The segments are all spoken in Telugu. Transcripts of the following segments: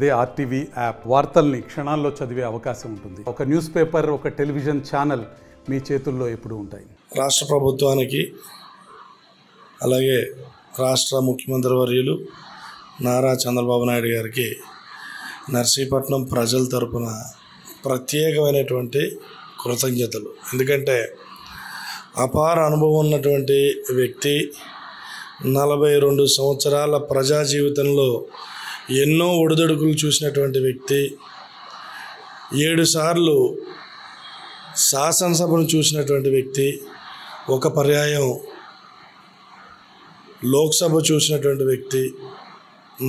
అదే ఆర్టీవీ యాప్ వార్తల్ని క్షణాల్లో చదివే అవకాశం ఉంటుంది. ఒక న్యూస్ పేపర్, ఒక టెలివిజన్ ఛానల్ మీ చేతుల్లో ఎప్పుడూ ఉంటాయి. రాష్ట్ర ప్రభుత్వానికి అలాగే రాష్ట్ర ముఖ్యమంత్రి వర్యులు నారా చంద్రబాబు నాయుడు గారికి నర్సీపట్నం ప్రజల తరపున ప్రత్యేకమైనటువంటి కృతజ్ఞతలు. ఎందుకంటే అపార అనుభవం ఉన్నటువంటి వ్యక్తి, 42 సంవత్సరాల ప్రజా జీవితంలో ఎన్నో ఒడిదొడుకులు చూసినటువంటి వ్యక్తి, 7 సార్లు శాసనసభను చూసినటువంటి వ్యక్తి, ఒక పర్యాయం లోక్సభ చూసినటువంటి వ్యక్తి,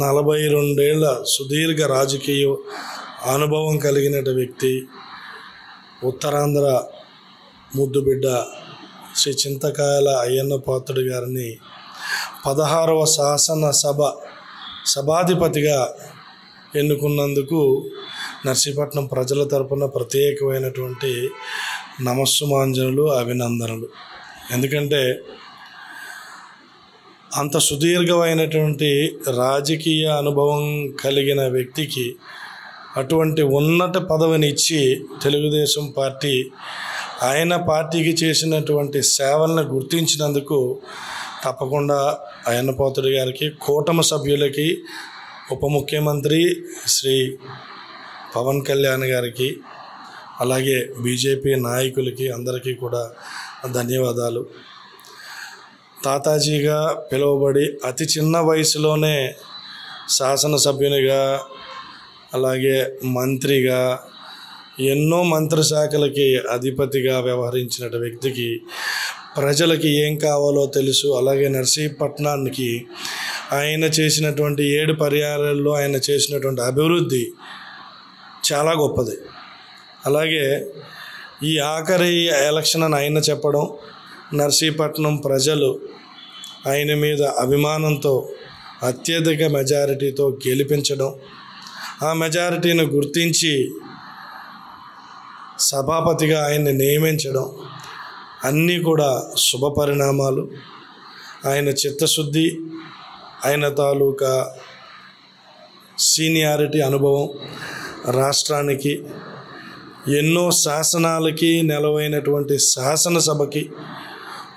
42 ఏళ్ల సుదీర్ఘ రాజకీయ అనుభవం కలిగిన వ్యక్తి, ఉత్తరాంధ్ర ముద్దుబిడ్డ శ్రీ చింతకాయల అయ్యన్న పాత్రుడు గారిని 16వ శాసనసభ సభాధిపతిగా ఎన్నుకున్నందుకు నర్సీపట్నం ప్రజల తరపున ప్రత్యేకమైనటువంటి నమస్సుమాంజనులు, అభినందనలు. ఎందుకంటే అంత సుదీర్ఘమైనటువంటి రాజకీయ అనుభవం కలిగిన వ్యక్తికి అటువంటి ఉన్నత పదవిని ఇచ్చి తెలుగుదేశం పార్టీ ఆయన పార్టీకి చేసినటువంటి సేవలను గుర్తించినందుకు తప్పకుండా అయ్యన్న పాత్రుడు గారికి, కూటమి సభ్యులకి, ఉప ముఖ్యమంత్రి శ్రీ పవన్ కళ్యాణ్ గారికి, అలాగే బీజేపీ నాయకులకి అందరికీ కూడా ధన్యవాదాలు. తాతాజీగా పిలువబడి అతి చిన్న వయసులోనే శాసనసభ్యునిగా, అలాగే మంత్రిగా, ఎన్నో మంత్రి శాఖలకి అధిపతిగా వ్యవహరించిన వ్యక్తికి ప్రజలకి ఏం కావాలో తెలుసు. అలాగే నర్సీపట్నానికి ఆయన చేసినటువంటి 7 పర్యాయాలలో ఆయన చేసినటువంటి అభివృద్ధి చాలా గొప్పది. అలాగే ఈ ఆఖరి ఎలక్షన్ అని ఆయన చెప్పడం, నర్సీపట్నం ప్రజలు ఆయన మీద అభిమానంతో అత్యధిక మెజారిటీతో గెలిపించడం, ఆ మెజారిటీని గుర్తించి సభాపతిగా ఆయన్ని నియమించడం అన్నీ కూడా శుభ పరిణామాలు. ఆయన చిత్తశుద్ధి, ఆయన తాలూకా సీనియారిటీ, అనుభవం రాష్ట్రానికి, ఎన్నో శాసనాలకి నెలవైనటువంటి శాసనసభకి,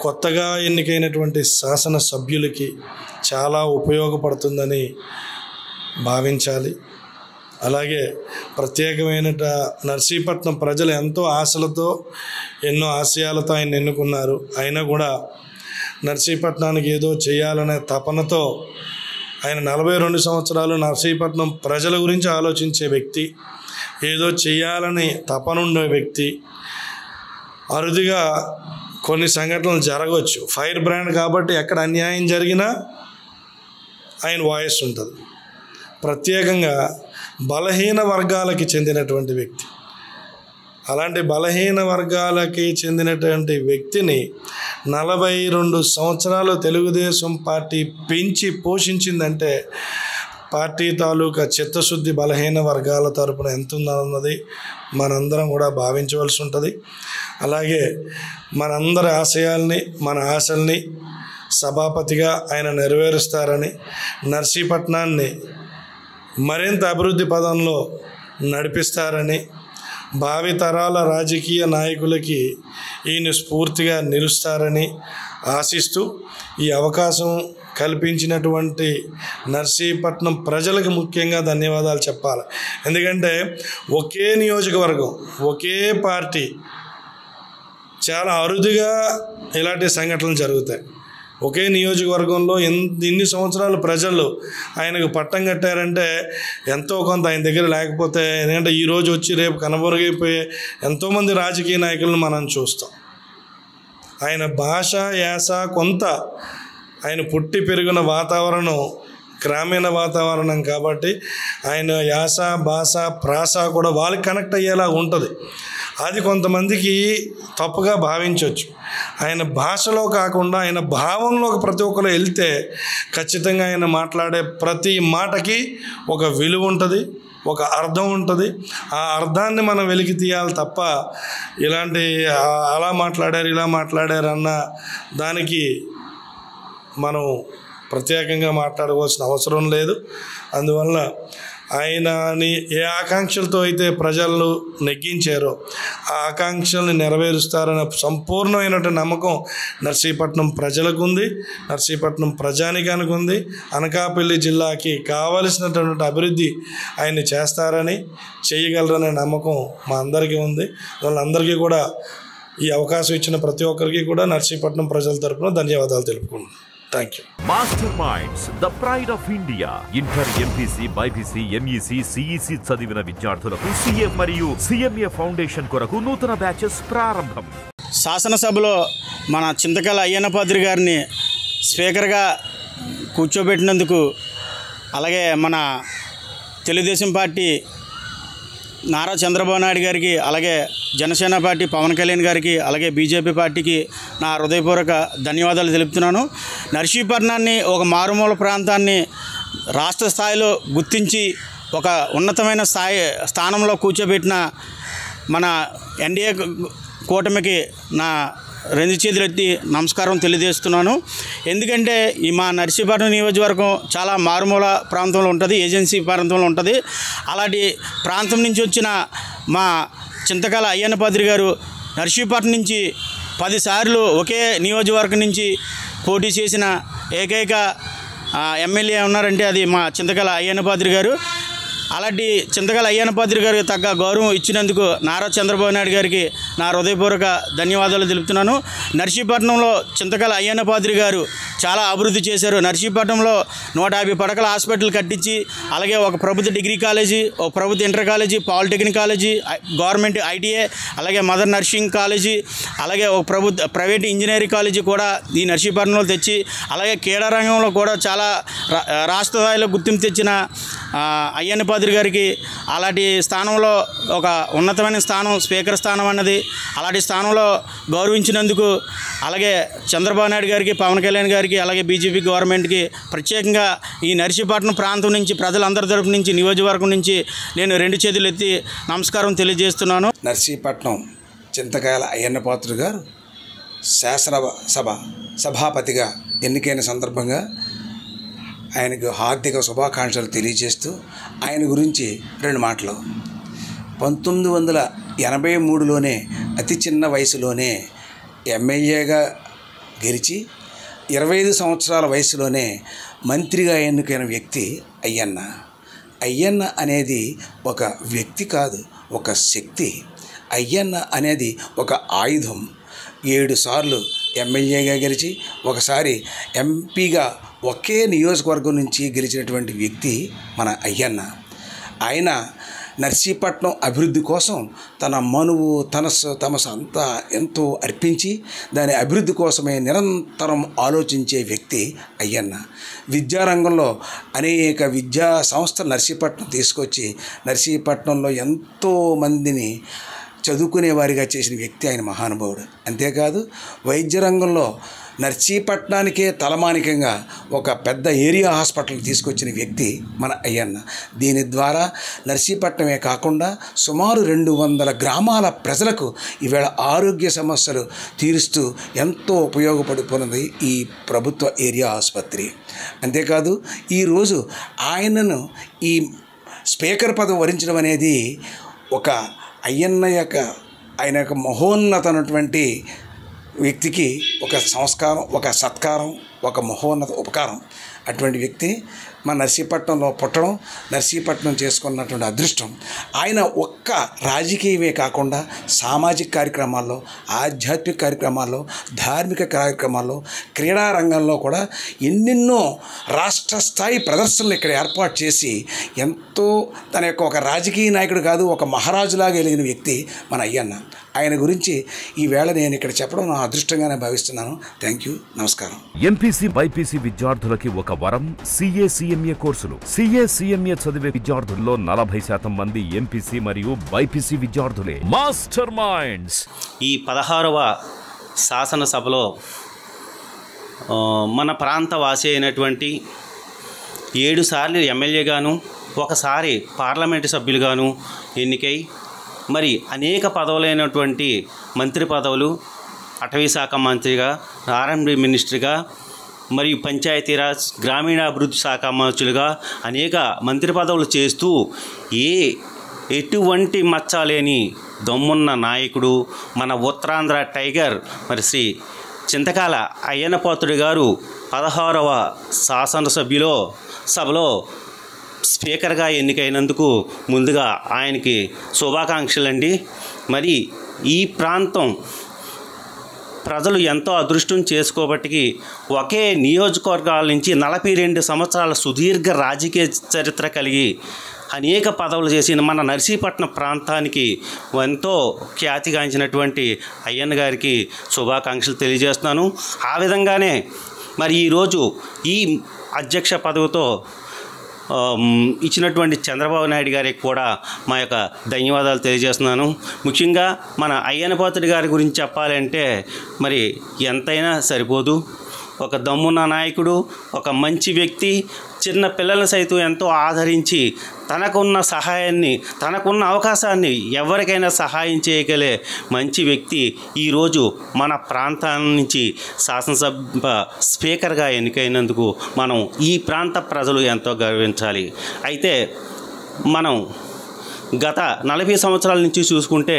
కొత్తగా ఎన్నికైనటువంటి శాసనసభ్యులకి చాలా ఉపయోగపడుతుందని భావించాలి. అలాగే ప్రత్యేకమైన నర్సీపట్నం ప్రజలు ఎంతో ఆశలతో, ఎన్నో ఆశయాలతో ఆయన ఎన్నుకున్నారు. అయినా కూడా నర్సీపట్నానికి ఏదో చేయాలనే తపనతో ఆయన 42 సంవత్సరాలు నర్సీపట్నం ప్రజల గురించి ఆలోచించే వ్యక్తి, ఏదో చేయాలని తపనుండే వ్యక్తి. అరుదుగా కొన్ని సంఘటనలు జరగవచ్చు. ఫైర్ బ్రాండ్ కాబట్టి ఎక్కడ అన్యాయం జరిగినా ఆయన వాయిస్ ఉంటుంది. ప్రత్యేకంగా బలహీన వర్గాలకి చెందినటువంటి వ్యక్తి. అలాంటి బలహీన వర్గాలకి చెందినటువంటి వ్యక్తిని 42 సంవత్సరాలు తెలుగుదేశం పార్టీ పెంచి పోషించిందంటే పార్టీ తాలూకా చిత్తశుద్ధి బలహీన వర్గాల తరపున ఎంత ఉందన్నది మనందరం కూడా భావించవలసి ఉంటుంది. అలాగే మనందరి ఆశయాల్ని, మన ఆశల్ని సభాపతిగా ఆయన నెరవేరుస్తారని, నర్సీపట్నాన్ని మరింత అభివృద్ధి పదంలో నడిపిస్తారని, భావితరాల రాజకీయ నాయకులకి ఈయన స్ఫూర్తిగా నిలుస్తారని ఆశిస్తూ ఈ అవకాశం కల్పించినటువంటి నర్సీపట్నం ప్రజలకు ముఖ్యంగా ధన్యవాదాలు చెప్పాలి. ఎందుకంటే ఒకే నియోజకవర్గం, ఒకే పార్టీ, చాలా అరుదుగా ఇలాంటి సంఘటనలు జరుగుతాయి. ఒకే నియోజకవర్గంలో ఇన్ని సంవత్సరాలు ప్రజలు ఆయనకు పట్టం కట్టారంటే ఎంతో కొంత ఆయన దగ్గర లేకపోతే, ఎందుకంటే ఈరోజు వచ్చి రేపు కనుమరుగైపోయే ఎంతోమంది రాజకీయ నాయకులను మనం చూస్తాం. ఆయన భాష, యాస, కొంత ఆయన పుట్టి పెరిగిన వాతావరణం గ్రామీణ వాతావరణం కాబట్టి ఆయన యాస, భాష, ప్రాస కూడా వాళ్ళకి కనెక్ట్ అయ్యేలా ఉంటుంది. అది కొంతమందికి తప్పుగా భావించవచ్చు. ఆయన భాషలో కాకుండా ఆయన భావంలోకి ప్రతి ఒక్కరు వెళ్తే ఖచ్చితంగా ఆయన మాట్లాడే ప్రతి మాటకి ఒక విలువ ఉంటుంది, ఒక అర్థం ఉంటుంది. ఆ అర్థాన్ని మనం వెలికి తీయాలి తప్ప ఇలాంటి అలా మాట్లాడారు, ఇలా మాట్లాడారు అన్న దానికి మనం ప్రత్యేకంగా మాట్లాడవలసిన అవసరం లేదు. అందువల్ల ఆయనని ఏ ఆకాంక్షలతో అయితే ప్రజలు నెగ్గించారో ఆ ఆకాంక్షల్ని నెరవేరుస్తారన్న సంపూర్ణమైనటువంటి నమ్మకం నర్సీపట్నం ప్రజలకు ఉంది, నర్సీపట్నం ప్రజానికానికి ఉంది. అనకాపల్లి జిల్లాకి కావలసినటువంటి అభివృద్ధి ఆయన చేస్తారని, చేయగలరనే నమ్మకం మా అందరికీ ఉంది. వాళ్ళందరికీ కూడా ఈ అవకాశం ఇచ్చిన ప్రతి ఒక్కరికి కూడా నర్సీపట్నం ప్రజల తరపున ధన్యవాదాలు తెలుపుకుంటున్నాను. Thank you. Master minds, the pride of India. Inter, MPC, BiPC, MEC, CEC చదివిన విద్యార్థులకు సీఏ మరియు సిఎంఏ ఫౌండేషన్ కొరకు నూతన బ్యాచెస్ ప్రారంభం. శాసనసభలో మన చింతకాయల అయ్యన్నపాత్రి గారిని స్పీకర్గా కూర్చోబెట్టినందుకు, అలాగే మన తెలుగుదేశం పార్టీ నారా చంద్రబాబు నాయుడు గారికి, అలాగే జనసేన పార్టీ పవన్ కళ్యాణ్ గారికి, అలాగే బీజేపీ పార్టీకి నా హృదయపూర్వక ధన్యవాదాలు తెలుపుతున్నాను. నర్సీపట్నాన్ని ఒక మారుమూల ప్రాంతాన్ని రాష్ట్ర స్థాయిలో గుర్తించి ఒక ఉన్నతమైన స్థానంలో కూర్చోబెట్టిన మన ఎన్డీఏ కూటమికి నా రెండు చేతులెత్తి నమస్కారం తెలియజేస్తున్నాను. ఎందుకంటే ఈ మా నర్సీపట్నం నియోజకవర్గం చాలా మారుమూల ప్రాంతంలో ఉంటుంది, ఏజెన్సీ ప్రాంతంలో ఉంటుంది. అలాంటి ప్రాంతం నుంచి వచ్చిన మా చింతకాయల అయ్యన్నపాత్రి గారు నర్సీపట్నం నుంచి 10 సార్లు ఒకే నియోజకవర్గం నుంచి పోటీ చేసిన ఏకైక ఎమ్మెల్యే ఉన్నారంటే అది మా చింతకాయల అయ్యన్నపాత్రి గారు. అలాంటి చింతకాయల అయ్యన్నపాత్రి గారికి తగ్గ గౌరవం ఇచ్చినందుకు నారా చంద్రబాబు నాయుడు గారికి నా హృదయపూర్వక ధన్యవాదాలు తెలుపుతున్నాను. నర్సీపట్నంలో చింతకాయల అయ్యన్నపాత్రి గారు చాలా అభివృద్ధి చేశారు. నర్సీపట్నంలో 150 పడకల హాస్పిటల్ కట్టించి, అలాగే ఒక ప్రభుత్వ డిగ్రీ కాలేజీ, ఒక ప్రభుత్వ inter college, polytechnic college, government ITI, అలాగే మదర్ నర్సింగ్ కాలేజీ, అలాగే ఒక ప్రైవేట్ ఇంజనీరింగ్ కాలేజీ కూడా ఈ నర్సీపట్నంలో తెచ్చి, అలాగే క్రీడా రంగంలో కూడా చాలా రాష్ట్ర స్థాయిలో గుర్తింపు తెచ్చిన అయ్యన్నపాత్రి గారికి అలాంటి స్థానంలో ఒక ఉన్నతమైన స్థానం స్పీకర్ స్థానం అన్నది, అలాంటి స్థానంలో గౌరవించినందుకు, అలాగే చంద్రబాబు నాయుడు గారికి, పవన్ కళ్యాణ్ గారికి, అలాగే బీజేపీ గవర్నమెంట్కి ప్రత్యేకంగా ఈ నర్సీపట్నం ప్రాంతం నుంచి ప్రజలందరి తరపు నుంచి, నియోజకవర్గం నుంచి నేను 2 చేతులు ఎత్తి నమస్కారం తెలియజేస్తున్నాను. నర్సీపట్నం చింతకాయల అయ్యన్నపాత్రుడు గారు శాసనసభ సభాపతిగా ఎన్నికైన సందర్భంగా ఆయనకు హార్దిక శుభాకాంక్షలు తెలియజేస్తూ ఆయన గురించి 2 మాటలు. 1983లోనే అతి చిన్న వయసులోనే ఎమ్మెల్యేగా గెలిచి 25 సంవత్సరాల వయసులోనే మంత్రిగా ఎన్నికైన వ్యక్తి అయ్యన్న. అయ్యన్న అనేది ఒక వ్యక్తి కాదు, ఒక శక్తి. అయ్యన్న అనేది ఒక ఆయుధం. 7 సార్లు ఎమ్మెల్యేగా గెలిచి, ఒకసారి ఎంపీగా ఒకే నియోజకవర్గం నుంచి గెలిచినటువంటి వ్యక్తి మన అయ్యన్న. ఆయన నర్సీపట్నం అభివృద్ధి కోసం తన మనువు, తమసు అంతా ఎంతో అర్పించి దాని అభివృద్ధి కోసమే నిరంతరం ఆలోచించే వ్యక్తి అయ్యన్న. విద్యారంగంలో అనేక విద్యా సంస్థలు నర్సీపట్నం తీసుకొచ్చి నర్సీపట్నంలో ఎంతోమందిని చదువుకునే వారిగా చేసిన వ్యక్తి ఆయన మహానుభావుడు. అంతేకాదు వైద్య రంగంలో నర్సీపట్నానికే తలమానికంగా ఒక పెద్ద ఏరియా హాస్పిటల్ తీసుకొచ్చిన వ్యక్తి మన అయ్యన్న. దీని ద్వారా నర్సీపట్నమే కాకుండా సుమారు 200 గ్రామాల ప్రజలకు ఈవేళ ఆరోగ్య సమస్యలు తీరుస్తూ ఎంతో ఉపయోగపడిపోయినది ఈ ప్రభుత్వ ఏరియా ఆసుపత్రి. అంతేకాదు ఈరోజు ఆయనను ఈ స్పీకర్ పదవి వరించడం అనేది ఒక అయ్యన్న ఆయన యొక్క మహోన్నతమైనటువంటి వ్యక్తికి ఒక సంస్కారం, ఒక సత్కారం, ఒక మహోన్నత ఉపకారం. అటువంటి వ్యక్తి మన నర్సీపట్నంలో పుట్టడం, నర్సీపట్నం చేసుకున్నటువంటి అదృష్టం. ఆయన ఒక్క రాజకీయమే కాకుండా సామాజిక కార్యక్రమాల్లో, ఆధ్యాత్మిక కార్యక్రమాల్లో, ధార్మిక కార్యక్రమాల్లో, క్రీడా రంగంలో కూడా ఎన్నెన్నో రాష్ట్ర స్థాయి ప్రదర్శనలు ఇక్కడ ఏర్పాటు చేసి ఎంతో తన యొక్క ఒక రాజకీయ నాయకుడు కాదు, ఒక మహారాజులాగా వెలిగిన వ్యక్తి మన అయ్యన్న. ఆయన గురించి ఈవేళ నేను ఇక్కడ చెప్పడం నా అదృష్టంగానే భావిస్తున్నాను. థ్యాంక్ యూ, నమస్కారం. ఎంపీసీ, బైపీసీ విద్యార్థులకి ఒక వరం సిఏ, సిఎంఏ కోర్సులు. సిఏ, సిఎంఏ చదివే విద్యార్థుల్లో 40% మంది ఎంపీసీ మరియు బైపీసీ విద్యార్థులే. Master Minds. ఈ 16వ శాసనసభలో మన ప్రాంత వాసి అయినటువంటి 7 సార్లు ఎమ్మెల్యేగాను, ఒకసారి పార్లమెంటు సభ్యులుగాను ఎన్నికై మరి అనేక పదవులైనటువంటి మంత్రి పదవులు, అటవీ శాఖ మంత్రిగా, ఆర్ఎండ్బి మినిస్టర్గా, మరియు పంచాయతీరాజ్ గ్రామీణాభివృద్ధి శాఖ మంత్రులుగా అనేక మంత్రి పదవులు చేస్తూ ఎటువంటి మచ్చ లేని దమ్మున్న నాయకుడు మన ఉత్తరాంధ్ర టైగర్ మరి శ్రీ చింతకాల అయ్యన్నపాత్రుడు గారు 16వ సభలో స్పీకర్గా ఎన్నికైనందుకు ముందుగా ఆయనకి శుభాకాంక్షలండి. మరి ఈ ప్రాంతం ప్రజలు ఎంతో అదృష్టం చేసుకోబట్టికి ఒకే నియోజకవర్గాల నుంచి 42 సంవత్సరాల సుదీర్ఘ రాజకీయ చరిత్ర కలిగి అనేక పదవులు చేసిన మన నర్సీపట్నం ప్రాంతానికి ఎంతో ఖ్యాతిగాంచినటువంటి అయ్యన్న గారికి శుభాకాంక్షలు తెలియజేస్తున్నాను. ఆ విధంగానే మరి ఈరోజు ఈ అధ్యక్ష పదవితో ఇచ్చినటువంటి చంద్రబాబు నాయుడు గారికి కూడా మా యొక్క ధన్యవాదాలు తెలియజేస్తున్నాను. ముఖ్యంగా మన అయ్యన్నపాత్రుడి గారి గురించి చెప్పాలంటే మరి ఎంతైనా సరిపోదు. ఒక దమ్మున్న నాయకుడు, ఒక మంచి వ్యక్తి, చిన్న పిల్లలను సైతం ఎంతో ఆదరించి తనకున్న సహాయాన్ని, తనకున్న అవకాశాన్ని ఎవరికైనా సహాయం చేయగలే మంచి వ్యక్తి ఈరోజు మన ప్రాంతం నుంచి శాసనసభ స్పీకర్గా ఎన్నికైనందుకు మనం ఈ ప్రాంత ప్రజలు ఎంతో గర్వించాలి. అయితే మనం గత 40 సంవత్సరాల నుంచి చూసుకుంటే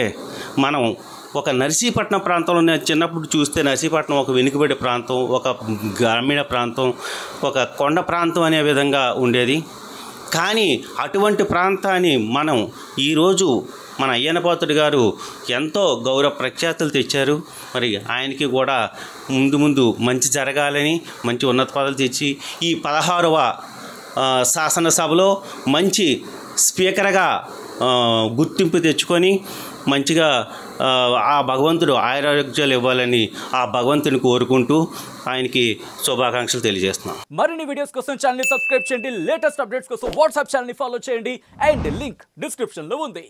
మనం ఒక నర్సీపట్నం ప్రాంతంలో నేను చిన్నప్పుడు చూస్తే నర్సీపట్నం ఒక వెనుకబడి ప్రాంతం, ఒక గ్రామీణ ప్రాంతం, ఒక కొండ ప్రాంతం అనే విధంగా ఉండేది. కానీ అటువంటి ప్రాంతాన్ని మనం ఈరోజు మన అయ్యన్నపాత్రుడు గారు ఎంతో గౌరవ ప్రఖ్యాతులు తెచ్చారు. మరి ఆయనకి కూడా ముందు మంచి జరగాలని, మంచి ఉన్నత పదవులు తెచ్చి ఈ 16వ శాసనసభలో మంచి స్పీకర్గా గుర్తింపు తెచ్చుకొని మంచిగా ఆ భగవంతుడు ఆయురారోగ్యాలు ఇవ్వాలని ఆ భగవంతుని కోరుకుంటూ ఆయనకి శుభాకాంక్షలు తెలియజేస్తున్నాం. మరిన్ని వీడియోస్ కోసం ఛానల్ ని సబ్స్క్రైబ్ చేయండి. లేటెస్ట్ అప్డేట్స్ కోసం వాట్సాప్ ఛానల్ ని ఫాలో చేయండి. అండ్ లింక్ డిస్క్రిప్షన్ లో ఉంది.